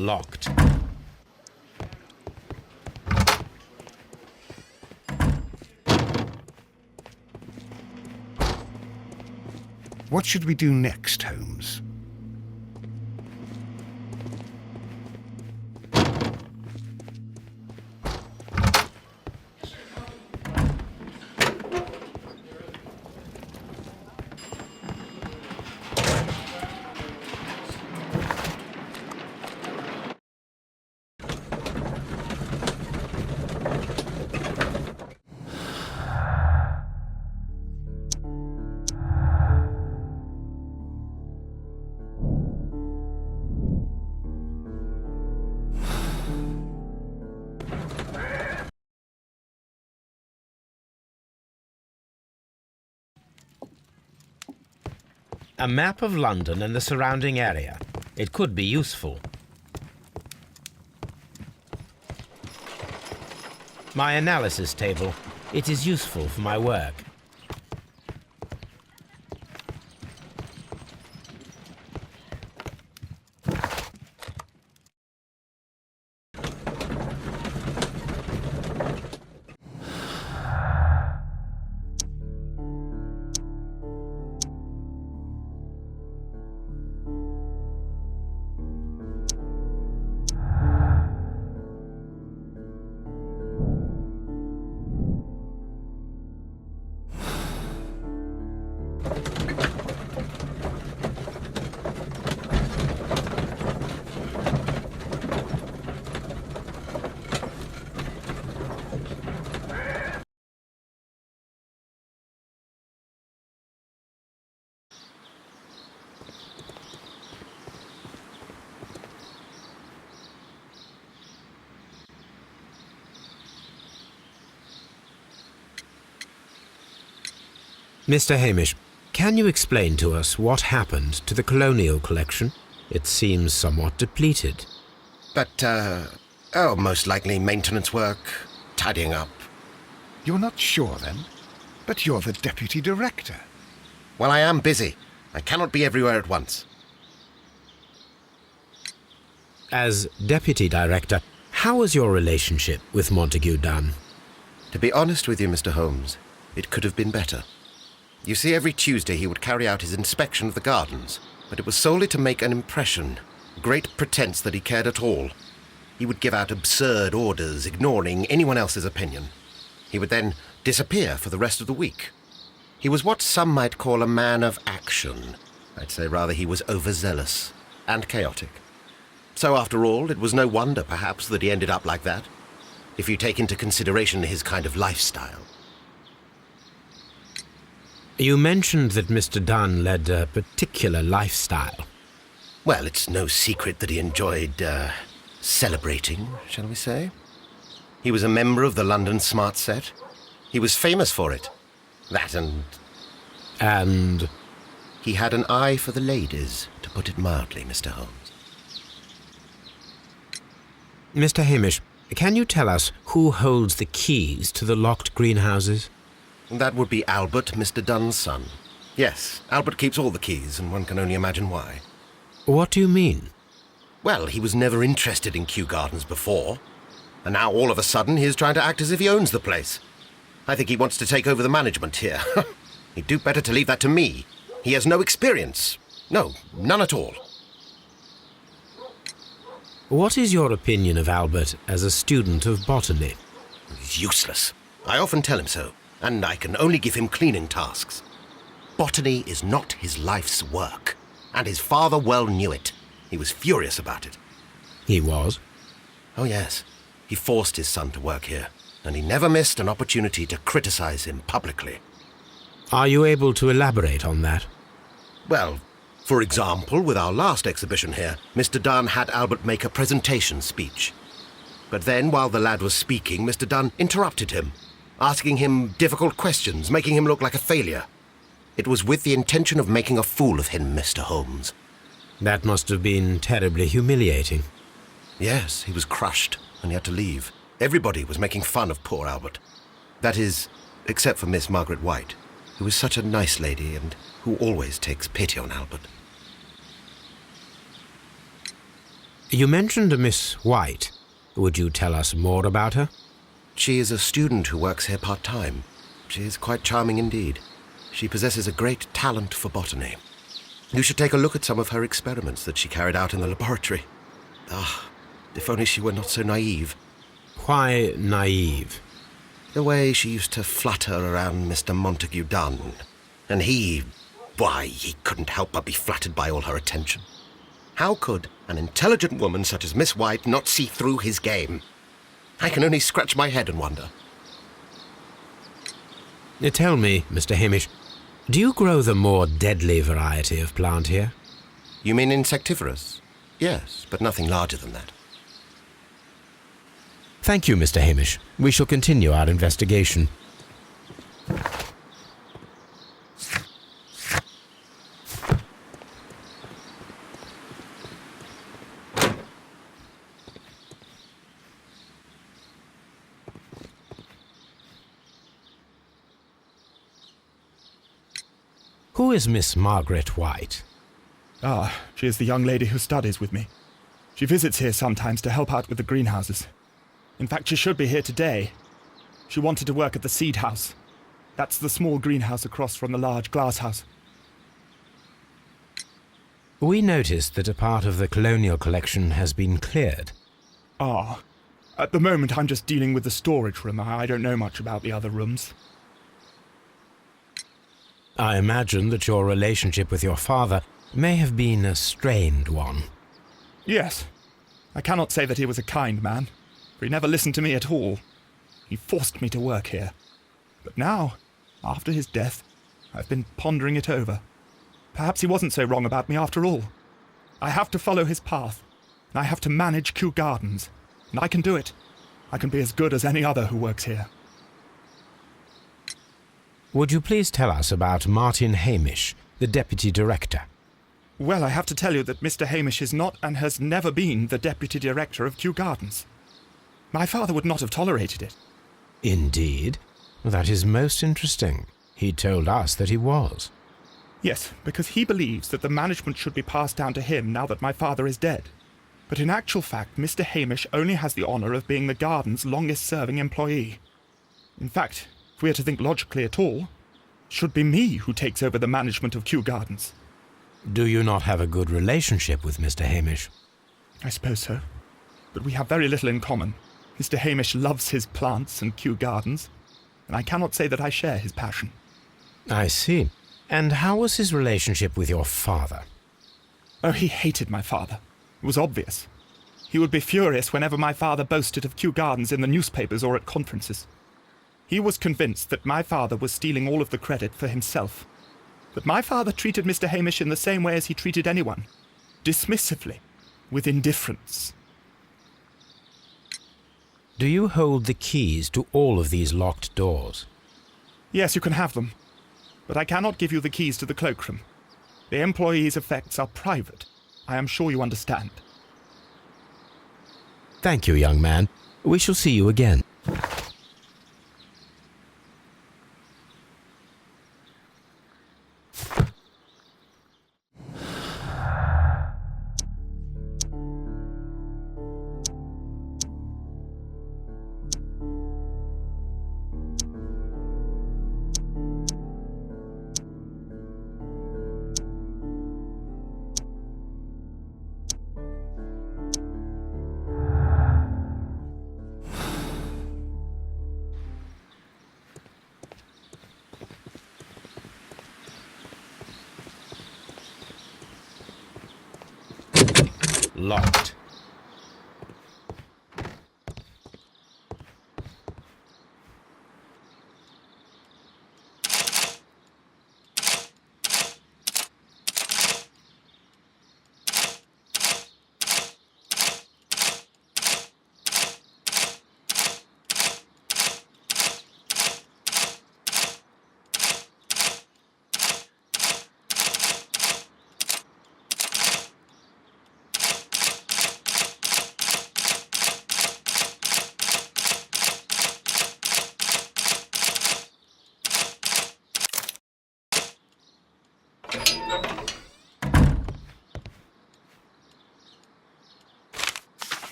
locked. What should we do next, Holmes? A map of London and the surrounding area. It could be useful. My analysis table. It is useful for my work. Mr. Hamish, can you explain to us what happened to the colonial collection? It seems somewhat depleted. But, most likely maintenance work, tidying up. You're not sure, then? But you're the deputy director. Well, I am busy. I cannot be everywhere at once. As deputy director, how was your relationship with Montague Dunn? To be honest with you, Mr. Holmes, it could have been better. You see, every Tuesday he would carry out his inspection of the gardens, but it was solely to make an impression, great pretense that he cared at all. He would give out absurd orders, ignoring anyone else's opinion. He would then disappear for the rest of the week. He was what some might call a man of action. I'd say rather he was overzealous and chaotic. So after all, it was no wonder, perhaps, that he ended up like that, if you take into consideration his kind of lifestyle. You mentioned that Mr. Dunn led a particular lifestyle. Well, it's no secret that he enjoyed, celebrating, shall we say. He was a member of the London Smart Set. He was famous for it. That and... And? He had an eye for the ladies, to put it mildly, Mr. Holmes. Mr. Hamish, can you tell us who holds the keys to the locked greenhouses? That would be Albert, Mr. Dunn's son. Yes, Albert keeps all the keys, and one can only imagine why. What do you mean? Well, he was never interested in Kew Gardens before, and now all of a sudden he is trying to act as if he owns the place. I think he wants to take over the management here. He'd do better to leave that to me. He has no experience. No, none at all. What is your opinion of Albert as a student of botany? He's useless. I often tell him so. And I can only give him cleaning tasks. Botany is not his life's work, and his father well knew it. He was furious about it. He was? Oh, yes. He forced his son to work here, and he never missed an opportunity to criticize him publicly. Are you able to elaborate on that? Well, for example, with our last exhibition here, Mr. Dunn had Albert make a presentation speech. But then, while the lad was speaking, Mr. Dunn interrupted him, asking him difficult questions, making him look like a failure. It was with the intention of making a fool of him, Mr. Holmes. That must have been terribly humiliating. Yes, he was crushed, and he had to leave. Everybody was making fun of poor Albert. That is, except for Miss Margaret White, who is such a nice lady and who always takes pity on Albert. You mentioned a Miss White. Would you tell us more about her? She is a student who works here part-time. She is quite charming indeed. She possesses a great talent for botany. You should take a look at some of her experiments that she carried out in the laboratory. Ah, if only she were not so naive. Why naive? The way she used to flutter around Mr. Montague Dunn. And why, he couldn't help but be flattered by all her attention. How could an intelligent woman such as Miss White not see through his game? I can only scratch my head and wonder. Tell me, Mr. Hamish, do you grow the more deadly variety of plant here? You mean insectivorous? Yes, but nothing larger than that. Thank you, Mr. Hamish. We shall continue our investigation. Who is Miss Margaret White? She is the young lady who studies with me. She visits here sometimes to help out with the greenhouses. In fact, she should be here today. She wanted to work at the seed house. That's the small greenhouse across from the large glass house. We noticed that a part of the colonial collection has been cleared. At the moment I'm just dealing with the storage room. I don't know much about the other rooms. I imagine that your relationship with your father may have been a strained one. Yes. I cannot say that he was a kind man, for he never listened to me at all. He forced me to work here. But now, after his death, I've been pondering it over. Perhaps he wasn't so wrong about me after all. I have to follow his path, and I have to manage Kew Gardens, and I can do it. I can be as good as any other who works here. Would you please tell us about Martin Hamish, the Deputy Director? Well, I have to tell you that Mr. Hamish is not and has never been the Deputy Director of Kew Gardens. My father would not have tolerated it. Indeed? That is most interesting. He told us that he was. Yes, because he believes that the management should be passed down to him now that my father is dead. But in actual fact, Mr. Hamish only has the honour of being the garden's longest-serving employee. In fact, if we are to think logically at all, it should be me who takes over the management of Kew Gardens. Do you not have a good relationship with Mr. Hamish? I suppose so. But we have very little in common. Mr. Hamish loves his plants and Kew Gardens, and I cannot say that I share his passion. I see. And how was his relationship with your father? Oh, he hated my father. It was obvious. He would be furious whenever my father boasted of Kew Gardens in the newspapers or at conferences. He was convinced that my father was stealing all of the credit for himself. But my father treated Mr. Hamish in the same way as he treated anyone, dismissively, with indifference. Do you hold the keys to all of these locked doors? Yes, you can have them. But I cannot give you the keys to the cloakroom. The employees' effects are private. I am sure you understand. Thank you, young man. We shall see you again. Locked.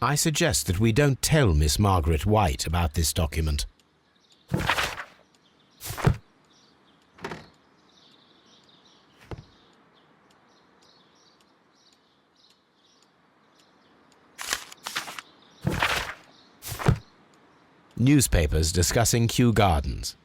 I suggest that we don't tell Miss Margaret White about this document. Newspapers discussing Kew Gardens.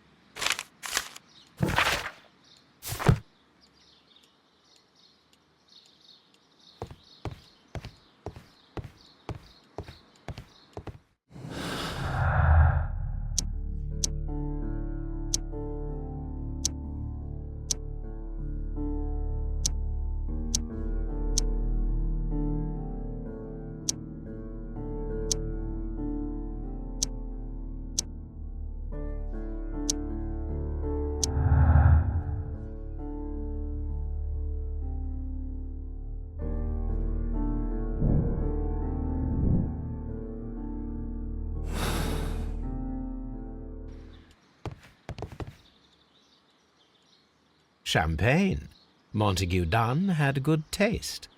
Champagne. Montague Dunn had good taste.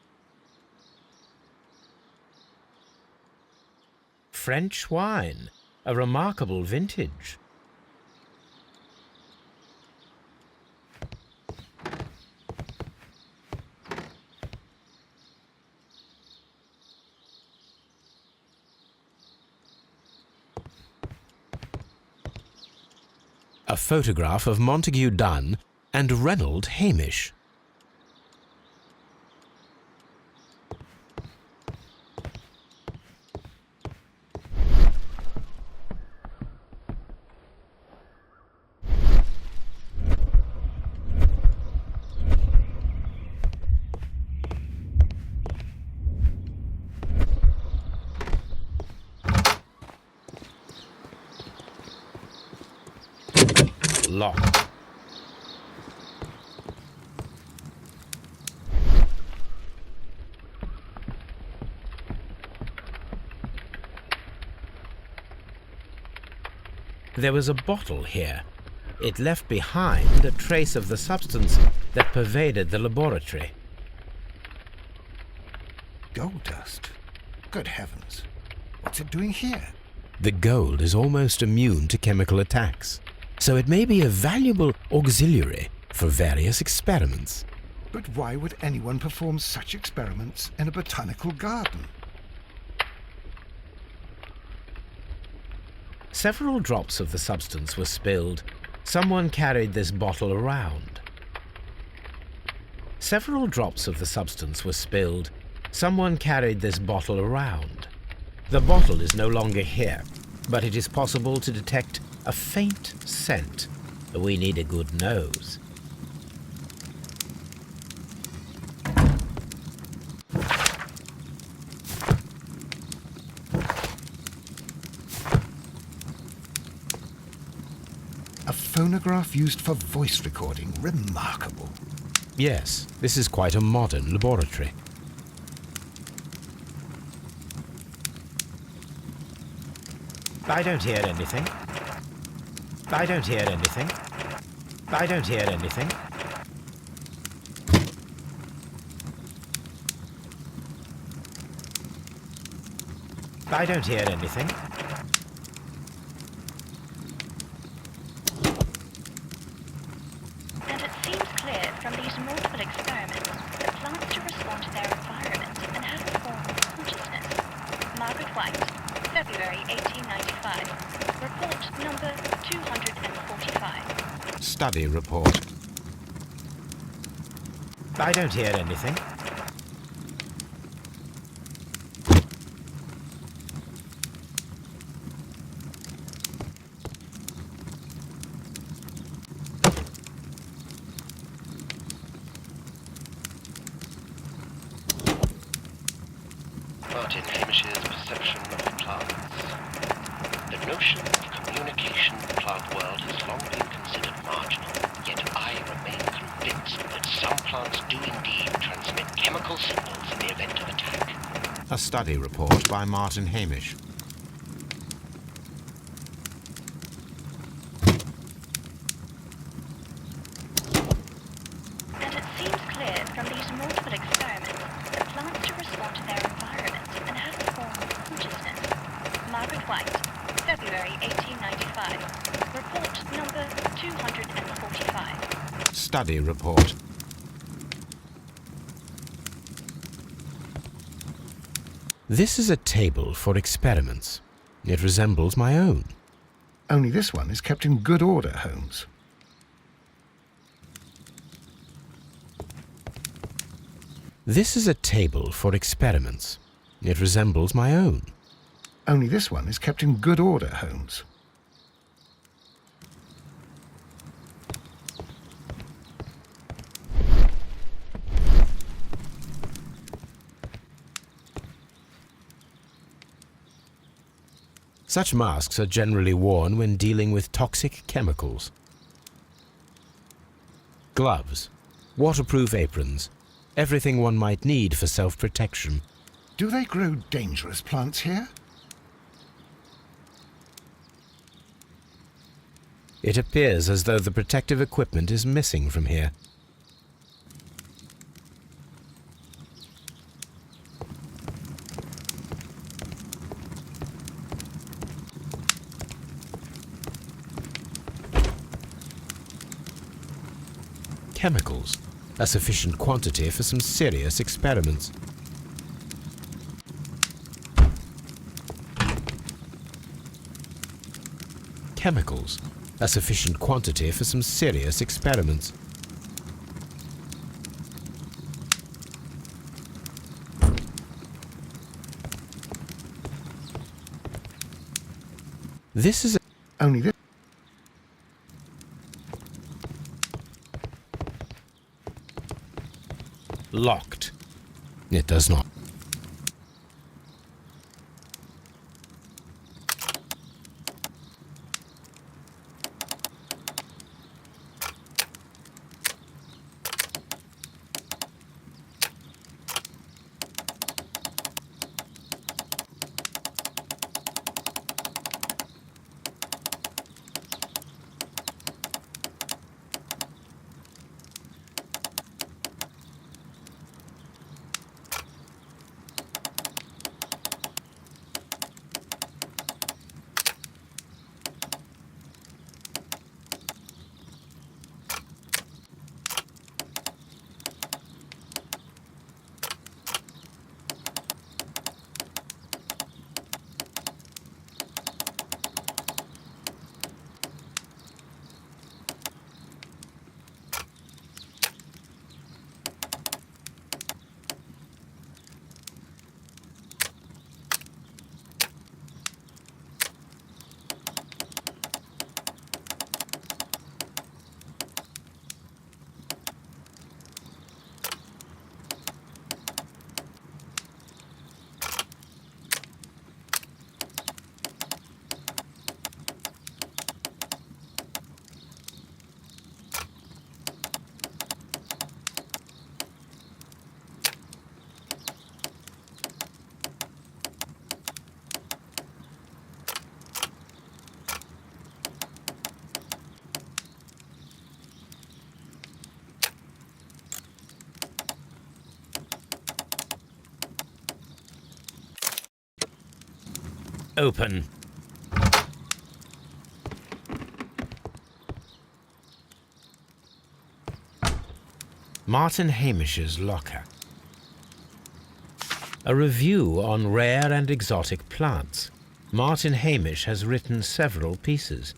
French wine. A remarkable vintage. A photograph of Montague Dunn and Reynold Hamish. Locked. There was a bottle here. It left behind a trace of the substance that pervaded the laboratory. Gold dust? Good heavens. What's it doing here? The gold is almost immune to chemical attacks, so it may be a valuable auxiliary for various experiments. But why would anyone perform such experiments in a botanical garden? Several drops of the substance were spilled. Someone carried this bottle around. Several drops of the substance were spilled. Someone carried this bottle around. The bottle is no longer here, but it is possible to detect a faint scent. We need a good nose. A phonograph used for voice recording. Remarkable. Yes, this is quite a modern laboratory. I don't hear anything. I don't hear anything. I don't hear anything. I don't hear anything. And it seems clear from these multiple experiments that plants to respond to their environment and have a form of consciousness. Margaret White, February 1895. Report number 245. Study report. I don't hear anything. Martin Hamish's perception of plants. The notion of communication in the plant world has long been considered marginal, yet I remain convinced that some plants do indeed transmit chemical signals in the event of attack. A study report by Martin Hamish. And it seems clear from these multiple experiments that plants to respond to their environment and have a form of consciousness. White, February 1895. Report number 245. Study report. This is a table for experiments. It resembles my own. Only this one is kept in good order, Holmes. This is a table for experiments. It resembles my own. Only this one is kept in good order, Holmes. Such masks are generally worn when dealing with toxic chemicals. Gloves, waterproof aprons, everything one might need for self-protection. Do they grow dangerous plants here? It appears as though the protective equipment is missing from here. Chemicals, a sufficient quantity for some serious experiments. Chemicals, a sufficient quantity for some serious experiments. This is Only this. locked. It does not. Open. Martin Hamish's locker. A review on rare and exotic plants. Martin Hamish has written several pieces.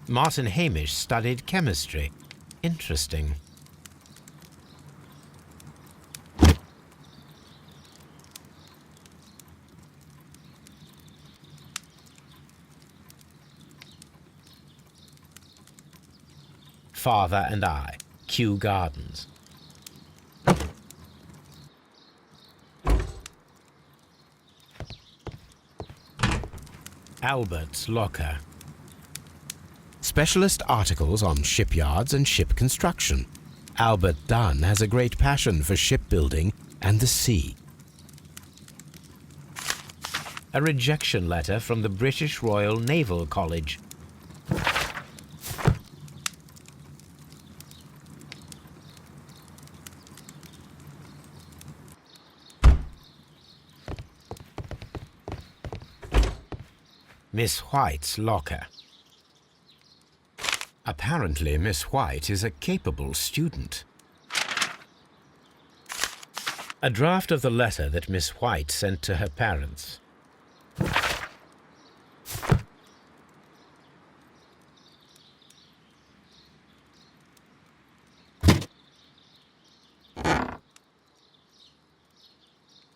Martin Hamish studied chemistry. Interesting. Father and I, Kew Gardens. Albert's locker. Specialist articles on shipyards and ship construction. Albert Dunn has a great passion for shipbuilding and the sea. A rejection letter from the British Royal Naval College. Miss White's locker. Apparently, Miss White is a capable student. A draft of the letter that Miss White sent to her parents.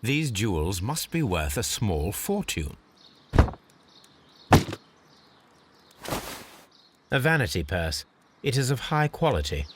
These jewels must be worth a small fortune. A vanity purse. It is of high quality.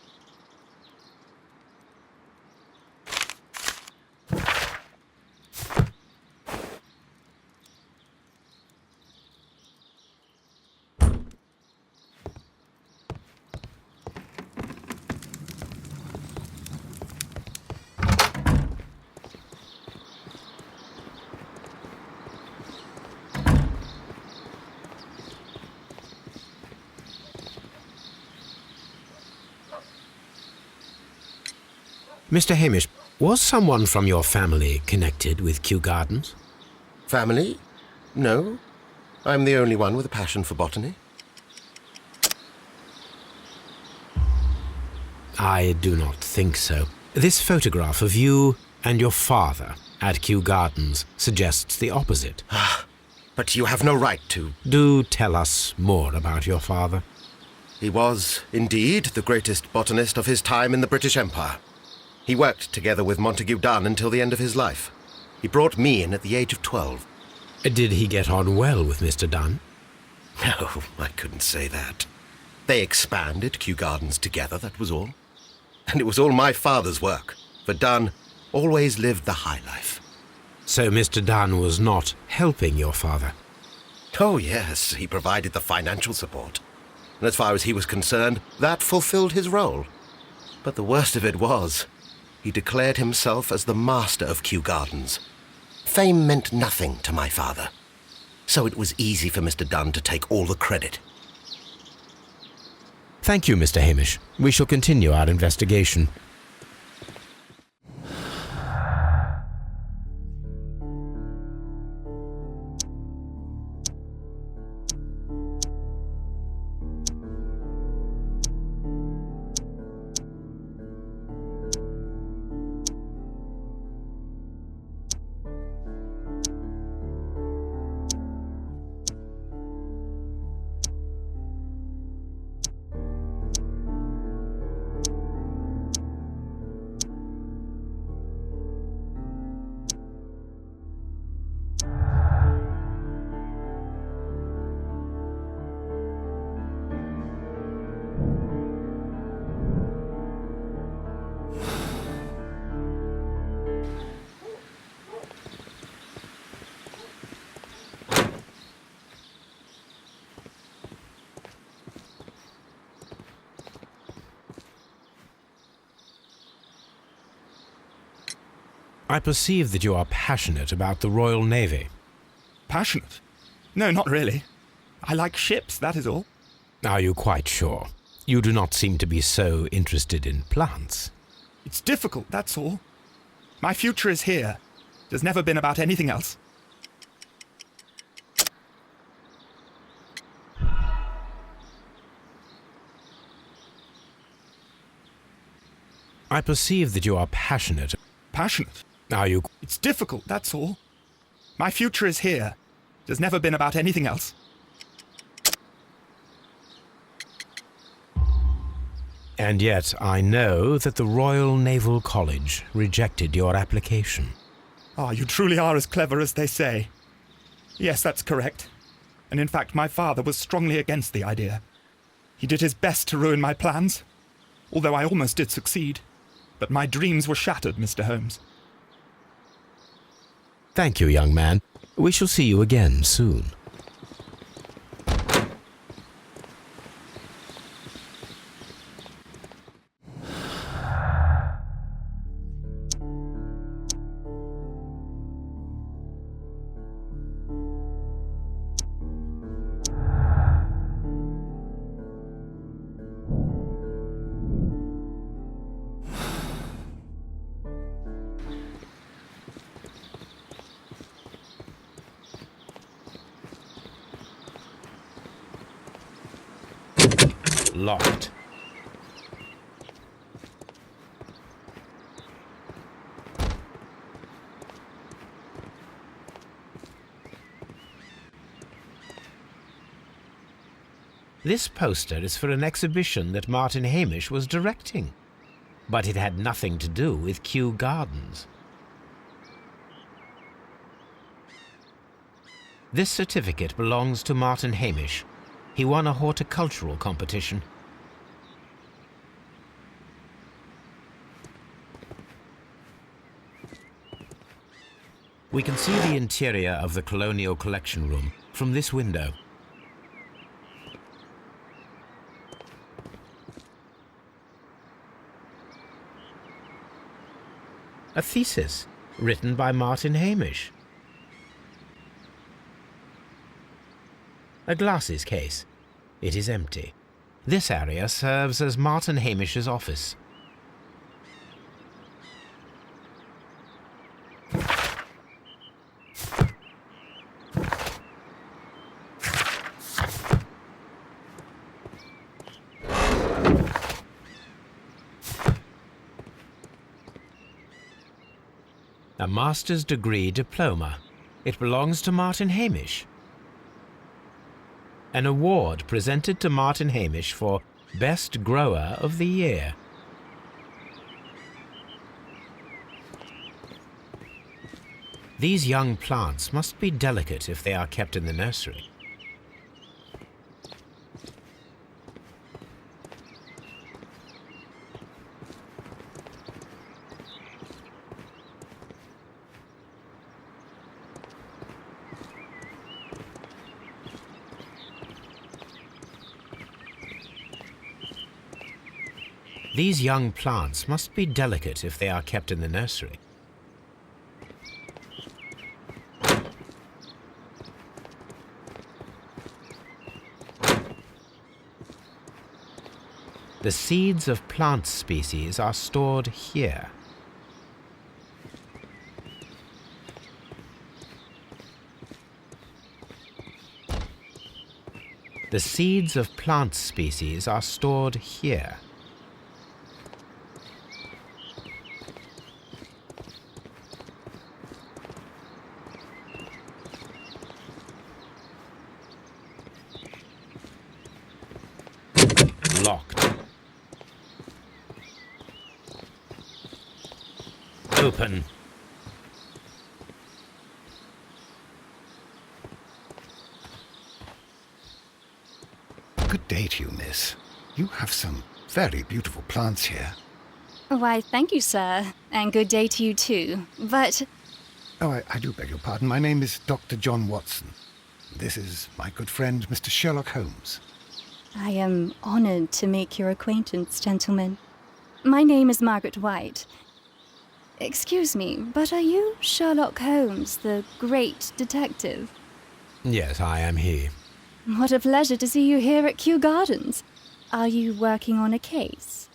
Mr. Hamish, was someone from your family connected with Kew Gardens? Family? No. I'm the only one with a passion for botany. I do not think so. This photograph of you and your father at Kew Gardens suggests the opposite. But you have no right to. Do tell us more about your father. He was, indeed, the greatest botanist of his time in the British Empire. He worked together with Montague Dunn until the end of his life. He brought me in at the age of 12. Did he get on well with Mr. Dunn? No, I couldn't say that. They expanded Kew Gardens together, that was all. And it was all my father's work, for Dunn always lived the high life. So Mr. Dunn was not helping your father? Oh, yes, he provided the financial support. And as far as he was concerned, that fulfilled his role. But the worst of it was, he declared himself as the master of Kew Gardens. Fame meant nothing to my father, so it was easy for Mr. Dunn to take all the credit. Thank you, Mr. Hamish. We shall continue our investigation. I perceive that you are passionate about the Royal Navy. Passionate? No, not really. I like ships, that is all. Are you quite sure? You do not seem to be so interested in plants. It's difficult, that's all. My future is here. It has never been about anything else. I perceive that you are passionate. Passionate? Are you? It's difficult, that's all. My future is here. It has never been about anything else. And yet I know that the Royal Naval College rejected your application. Ah, you truly are as clever as they say. Yes, that's correct. And in fact, my father was strongly against the idea. He did his best to ruin my plans, although I almost did succeed. But my dreams were shattered, Mr. Holmes. Thank you, young man. We shall see you again soon. Locked. This poster is for an exhibition that Martin Hamish was directing, but it had nothing to do with Kew Gardens. This certificate belongs to Martin Hamish. He won a horticultural competition. We can see the interior of the Colonial Collection Room from this window. A thesis written by Martin Hamish. A glasses case. It is empty. This area serves as Martin Hamish's office. A master's degree diploma. It belongs to Martin Hamish. An award presented to Martin Hamish for Best Grower of the Year. These young plants must be delicate if they are kept in the nursery. These young plants must be delicate if they are kept in the nursery. The seeds of plant species are stored here. The seeds of plant species are stored here. Locked. Open. Good day to you, miss. You have some very beautiful plants here. Why, thank you, sir. And good day to you, too. But... Oh, I do beg your pardon. My name is Dr. John Watson. This is my good friend, Mr. Sherlock Holmes. I am honored to make your acquaintance, gentlemen. My name is Margaret White. Excuse me, but are you Sherlock Holmes, the great detective? Yes, I am he. What a pleasure to see you here at Kew Gardens. Are you working on a case?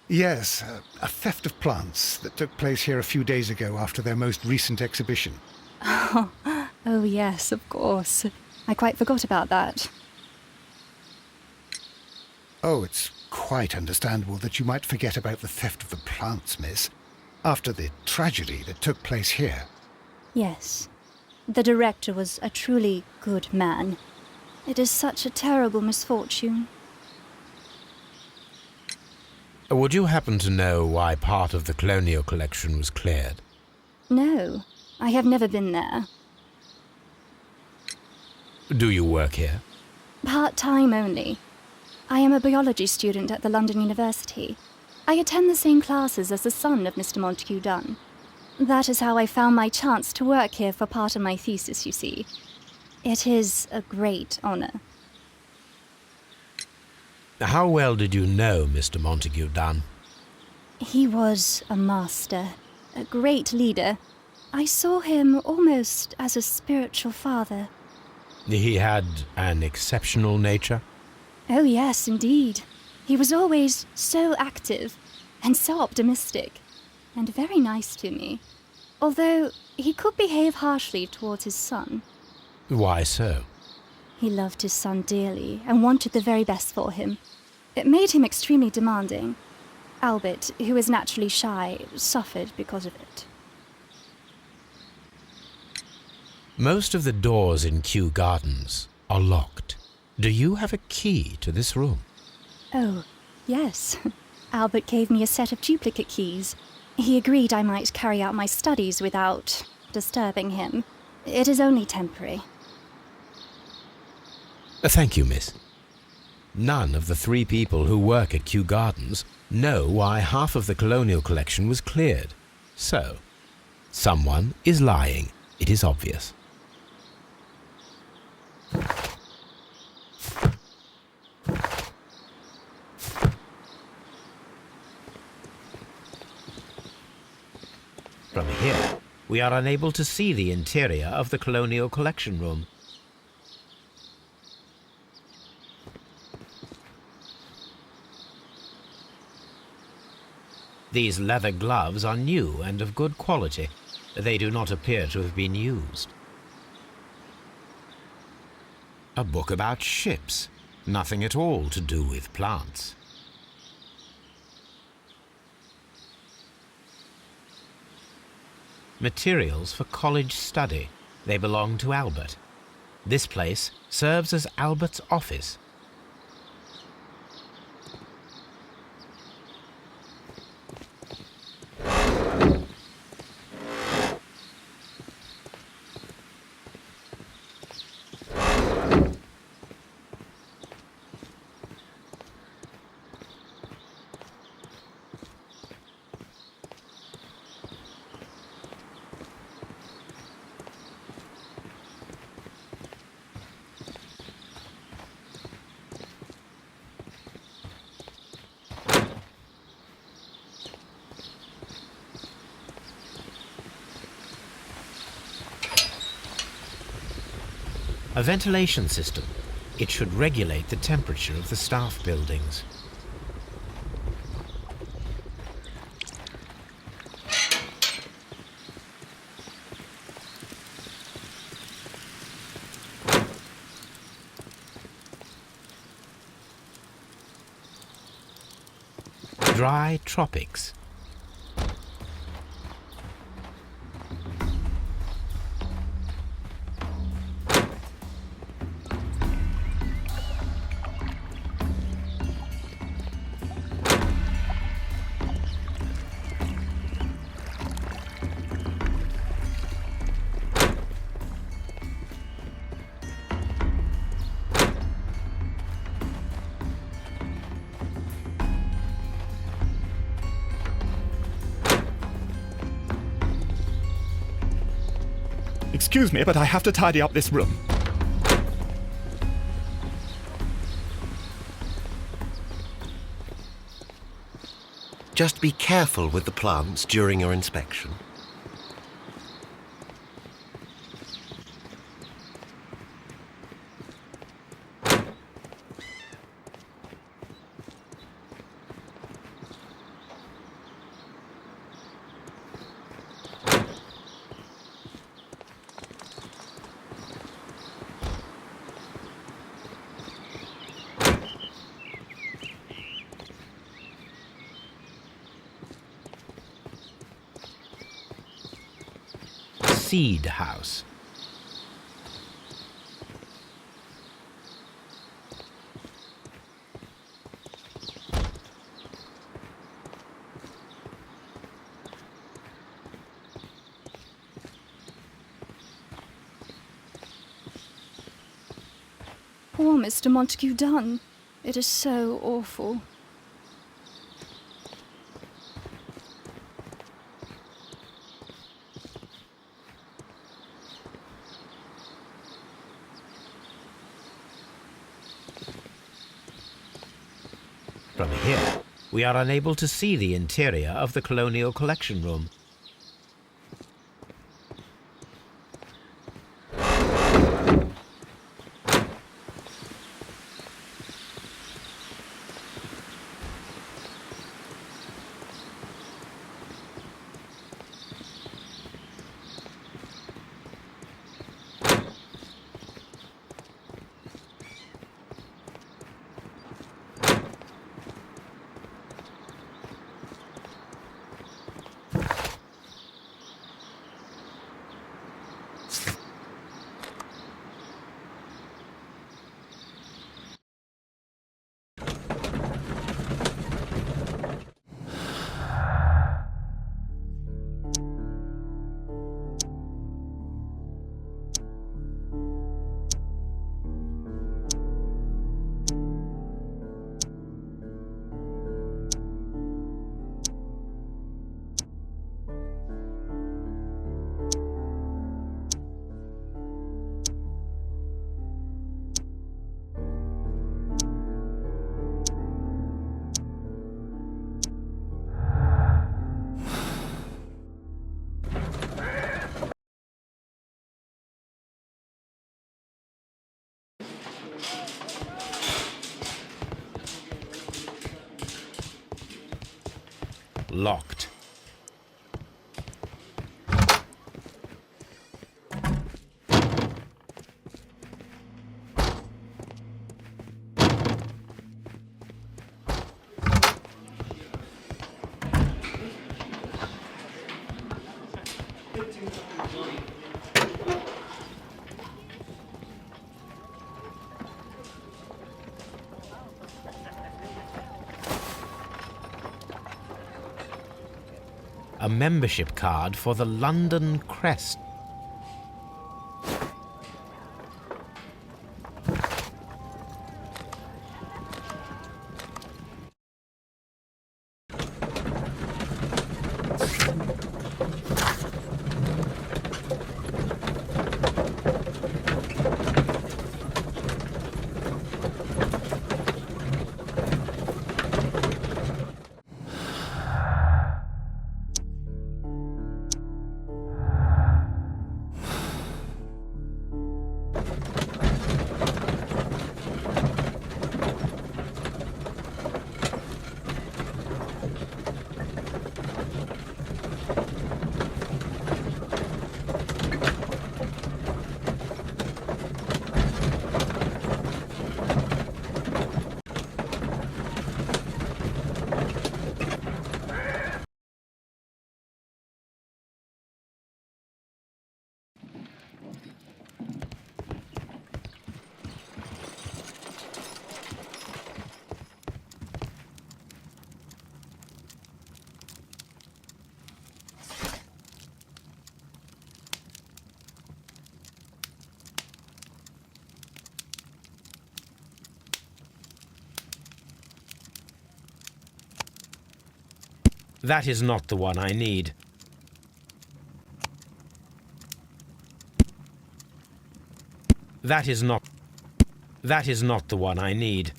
Yes, a theft of plants that took place here a few days ago after their most recent exhibition. Oh, yes, of course. I quite forgot about that. Oh, it's quite understandable that you might forget about the theft of the plants, miss, after the tragedy that took place here. Yes. The director was a truly good man. It is such a terrible misfortune. Would you happen to know why part of the colonial collection was cleared? No, I have never been there. Do you work here? Part-time only. I am a biology student at the London University. I attend the same classes as the son of Mr. Montague Dunn. That is how I found my chance to work here for part of my thesis, you see. It is a great honor. How well did you know Mr. Montague Dunn? He was a master, a great leader. I saw him almost as a spiritual father. He had an exceptional nature? Oh yes, indeed. He was always so active and so optimistic, and very nice to me. Although he could behave harshly towards his son. Why so? He loved his son dearly and wanted the very best for him. It made him extremely demanding. Albert, who is naturally shy, suffered because of it. Most of the doors in Kew Gardens are locked. Do you have a key to this room? Oh, yes. Albert gave me a set of duplicate keys. He agreed I might carry out my studies without disturbing him. It is only temporary. Thank you, miss. None of the 3 people who work at Kew Gardens know why half of the colonial collection was cleared. So, someone is lying. It is obvious. From here, we are unable to see the interior of the colonial collection room. These leather gloves are new and of good quality. They do not appear to have been used. A book about ships. Nothing at all to do with plants. Materials for college study. They belong to Albert. This place serves as Albert's office. A ventilation system. It should regulate the temperature of the staff buildings. Dry tropics. Excuse me, but I have to tidy up this room. Just be careful with the plants during your inspection. Seed House. Poor Mr. Montague Dunn. It is so awful. From here, we are unable to see the interior of the Colonial Collection Room. Locked. A membership card for the London Crest. That is not the one I need. That is not the one I need.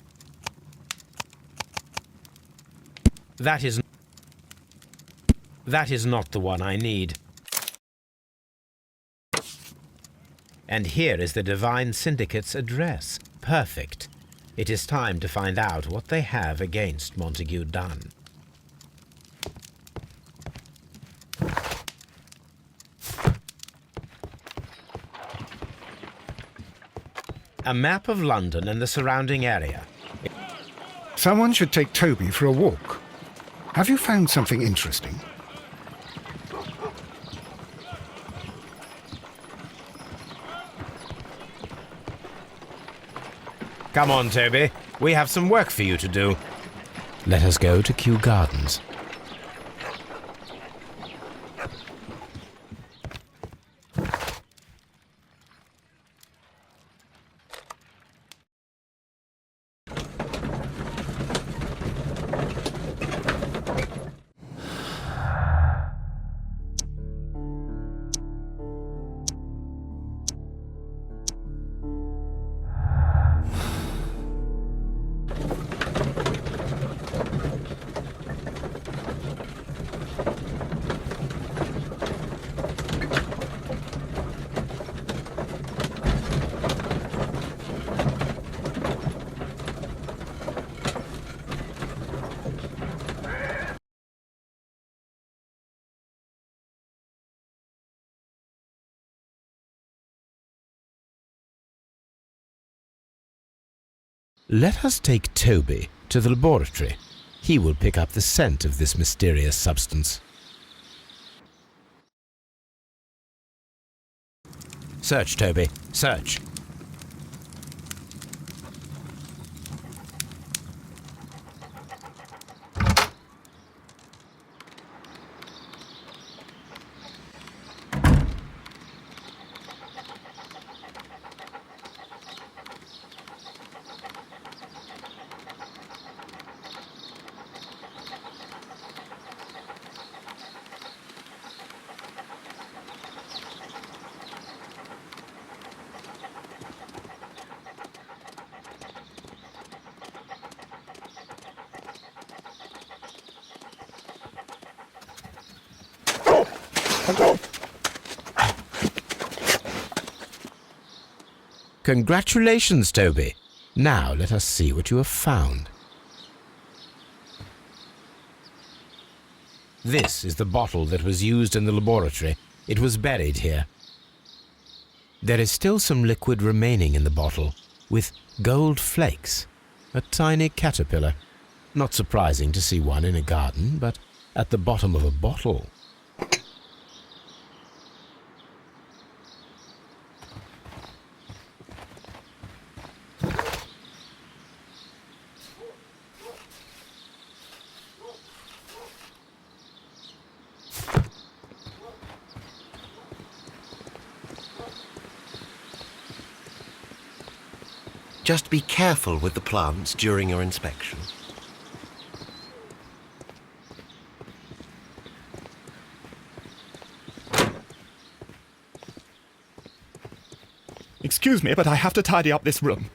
That is not the one I need. And here is the Divine Syndicate's address. Perfect. It is time to find out what they have against Montague Dunn. A map of London and the surrounding area. Someone should take Toby for a walk. Have you found something interesting? Come on, Toby. We have some work for you to do. Let us go to Kew Gardens. Let us take Toby to the laboratory. He will pick up the scent of this mysterious substance. Search, Toby. Search. Congratulations, Toby. Now let us see what you have found. This is the bottle that was used in the laboratory. It was buried here. There is still some liquid remaining in the bottle, with gold flakes, a tiny caterpillar. Not surprising to see one in a garden, but at the bottom of a bottle. Just be careful with the plants during your inspection. Excuse me, but I have to tidy up this room.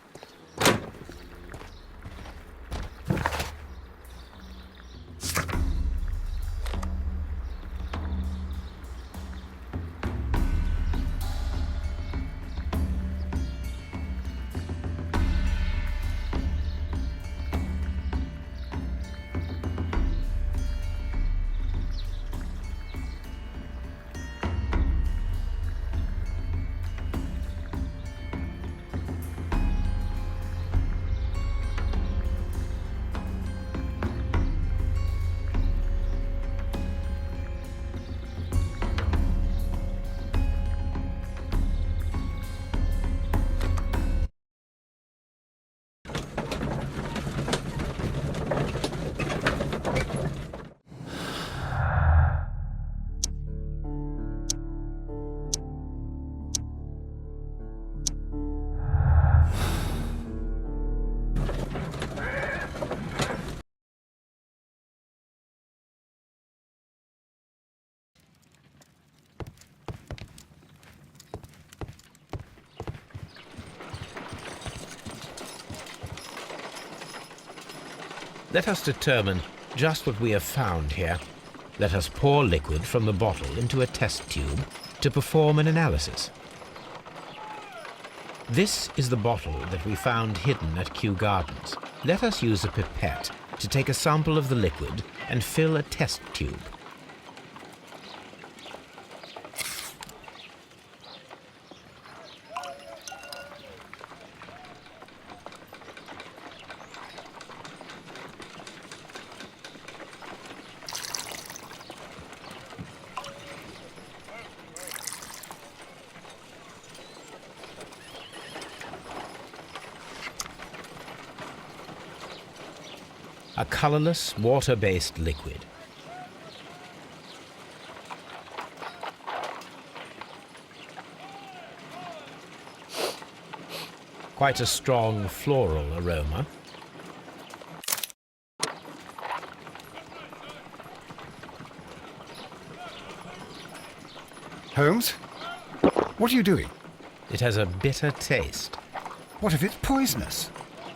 Let us determine just what we have found here. Let us pour liquid from the bottle into a test tube to perform an analysis. This is the bottle that we found hidden at Kew Gardens. Let us use a pipette to take a sample of the liquid and fill a test tube. a colorless, water-based liquid. Quite a strong floral aroma. Holmes? What are you doing? It has a bitter taste. What if it's poisonous?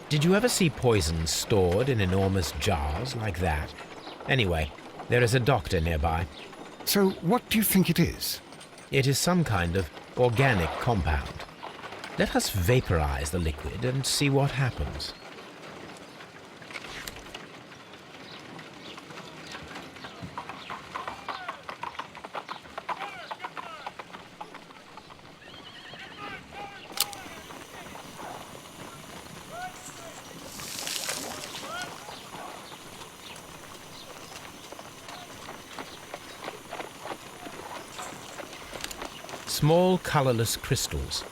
Did you ever see poison stored in enormous jars like that? Anyway, there is a doctor nearby. So what do you think it is? It is some kind of organic compound. Let us vaporize the liquid and see what happens. Small colorless crystals.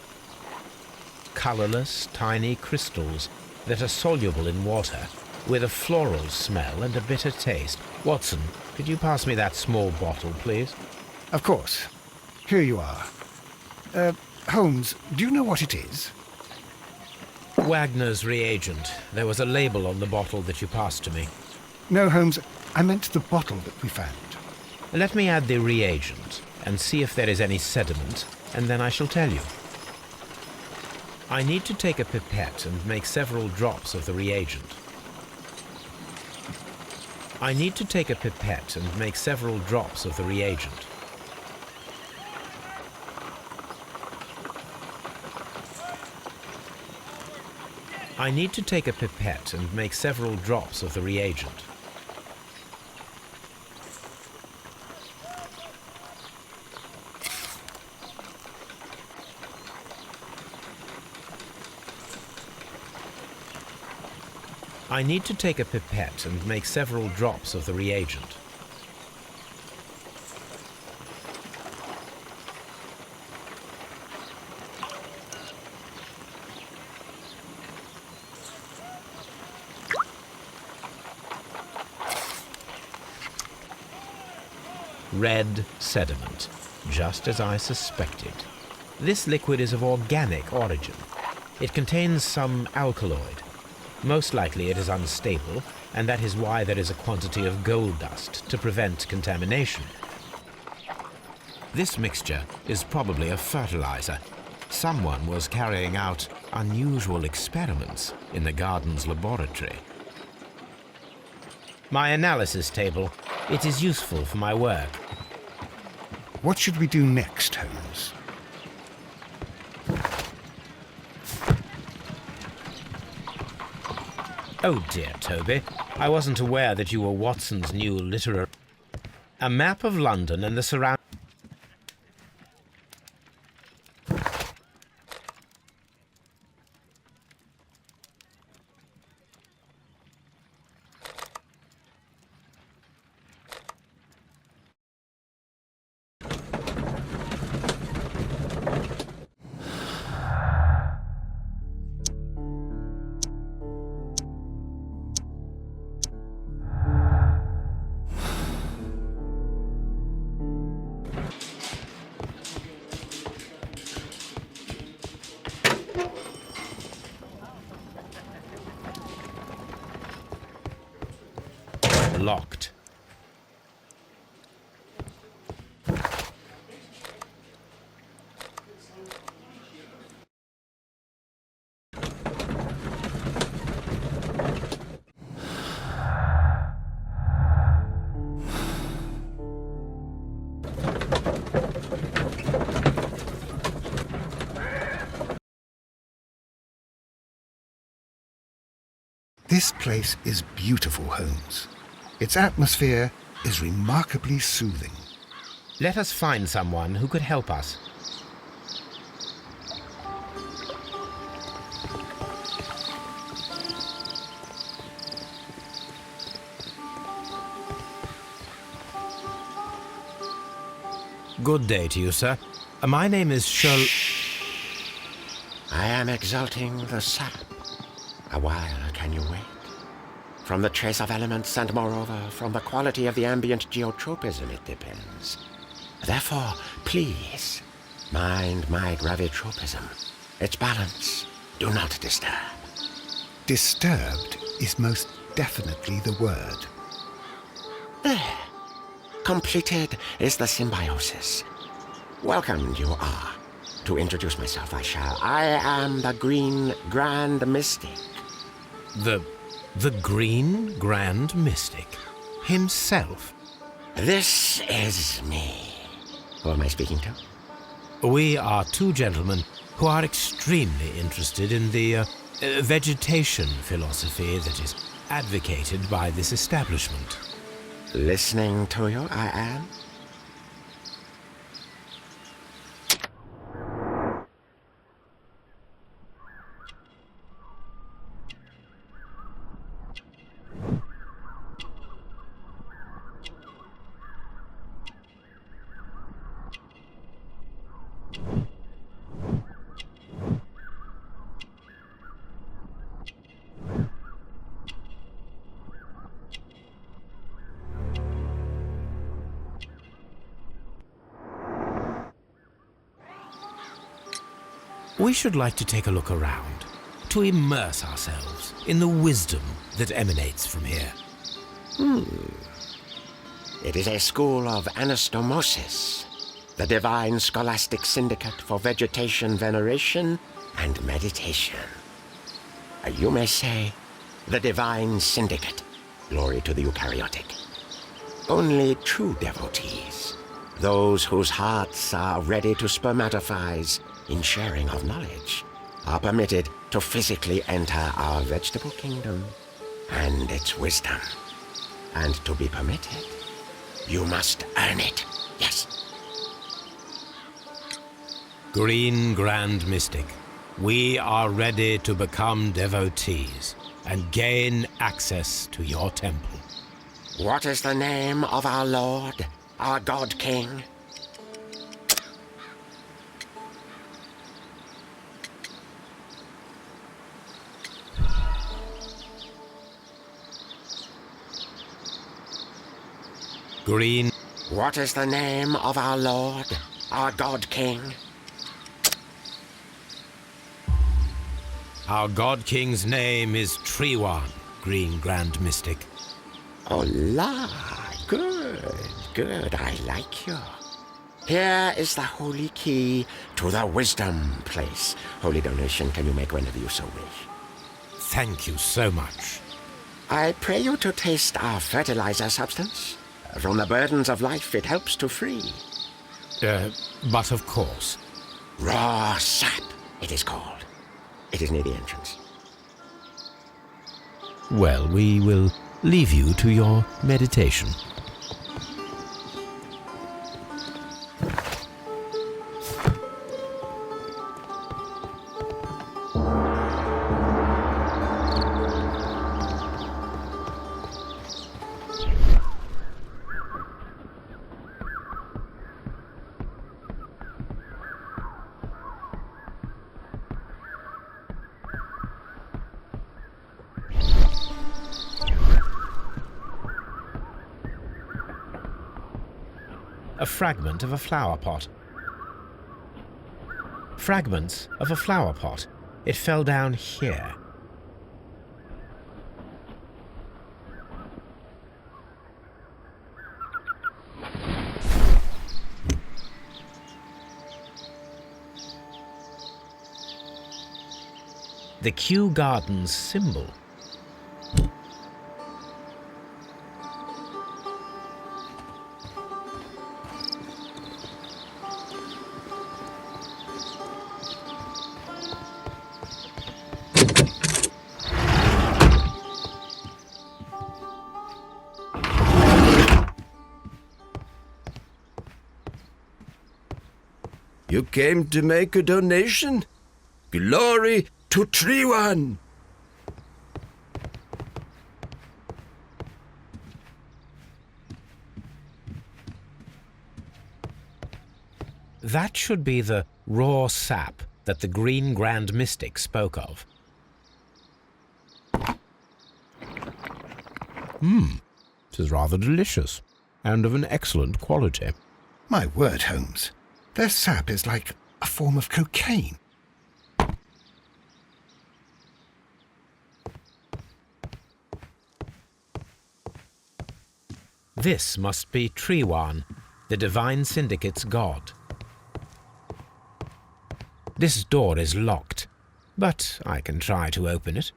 Colorless, tiny crystals that are soluble in water, with a floral smell and a bitter taste. Watson, could you pass me that small bottle, please? Of course. Here you are. Holmes, do you know what it is? Wagner's reagent. There was a label on the bottle that you passed to me. No, Holmes, I meant the bottle that we found. Let me add the reagent and see if there is any sediment, and then I shall tell you. I need to take a pipette and make several drops of the reagent. I need to take a pipette and make several drops of the reagent. I need to take a pipette and make several drops of the reagent. I need to take a pipette and make several drops of the reagent. Red sediment, just as I suspected. This liquid is of organic origin. It contains some alkaloid. Most likely it is unstable, and that is why there is a quantity of gold dust to prevent contamination. This mixture is probably a fertilizer. Someone was carrying out unusual experiments in the garden's laboratory. My analysis table. It is useful for my work. What should we do next, Holmes? Oh dear, Toby. I wasn't aware that you were Watson's new literary... A map of London and the surrounding... Locked. This place is beautiful, Holmes. Its atmosphere is remarkably soothing. Let us find someone who could help us. Good day to you, sir. My name is Sherlock. I am exalting the sap. A while can you wait? From the trace of elements, and moreover, from the quality of the ambient geotropism, it depends. Therefore, please, mind my gravitropism. Its balance. Do not disturb. Disturbed is most definitely the word. There. Completed is the symbiosis. Welcomed you are. To introduce myself, I am the Green Grand Mystic. The Green Grand Mystic himself. This is me. Who am I speaking to? We are two gentlemen who are extremely interested in the vegetation philosophy that is advocated by this establishment. Listening to you, I am. We should like to take a look around, to immerse ourselves in the wisdom that emanates from here. It is a school of anastomosis, the divine scholastic syndicate for vegetation veneration and meditation. You may say, the divine syndicate, glory to the eukaryotic. Only true devotees, those whose hearts are ready to spermatophize in sharing of knowledge, are permitted to physically enter our vegetable kingdom and its wisdom. And to be permitted, you must earn it, yes. Green Grand Mystic, we are ready to become devotees and gain access to your temple. What is the name of our Lord, our God King? Green. What is the name of our Lord, our God King? Our God King's name is Treewan, Green Grand Mystic. Oh la, good, I like you. Here is the holy key to the wisdom place. Holy donation can you make whenever you so wish. Thank you so much. I pray you to taste our fertilizer substance. From the burdens of life it helps to free. But of course. Raw sap, it is called. It is near the entrance. Well, we will leave you to your meditation. A fragment of a flower pot. Fragments of a flower pot. It fell down here. The Kew Gardens symbol. You came to make a donation? Glory to Treewan! That should be the raw sap that the Green Grand Mystic spoke of. It is rather delicious, and of an excellent quality. My word, Holmes. Their sap is like a form of cocaine. This must be Triwan, the Divine Syndicate's god. This door is locked, but I can try to open it.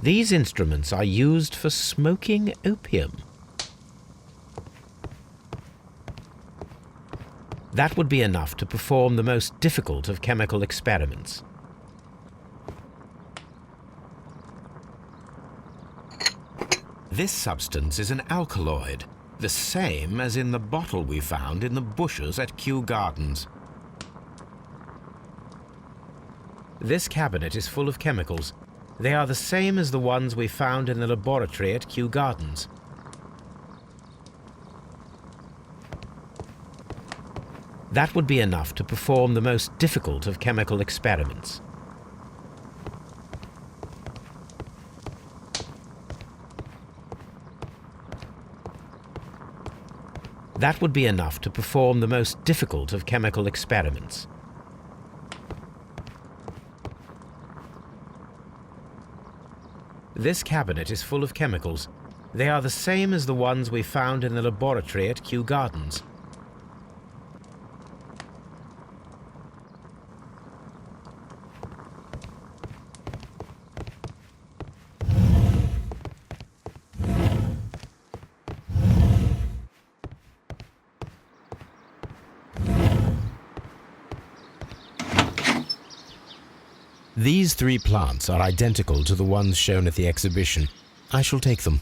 These instruments are used for smoking opium. That would be enough to perform the most difficult of chemical experiments. This substance is an alkaloid, the same as in the bottle we found in the bushes at Kew Gardens. This cabinet is full of chemicals. They are the same as the ones we found in the laboratory at Kew Gardens. That would be enough to perform the most difficult of chemical experiments. That would be enough to perform the most difficult of chemical experiments. This cabinet is full of chemicals. They are the same as the ones we found in the laboratory at Kew Gardens. These 3 plants are identical to the ones shown at the exhibition. I shall take them.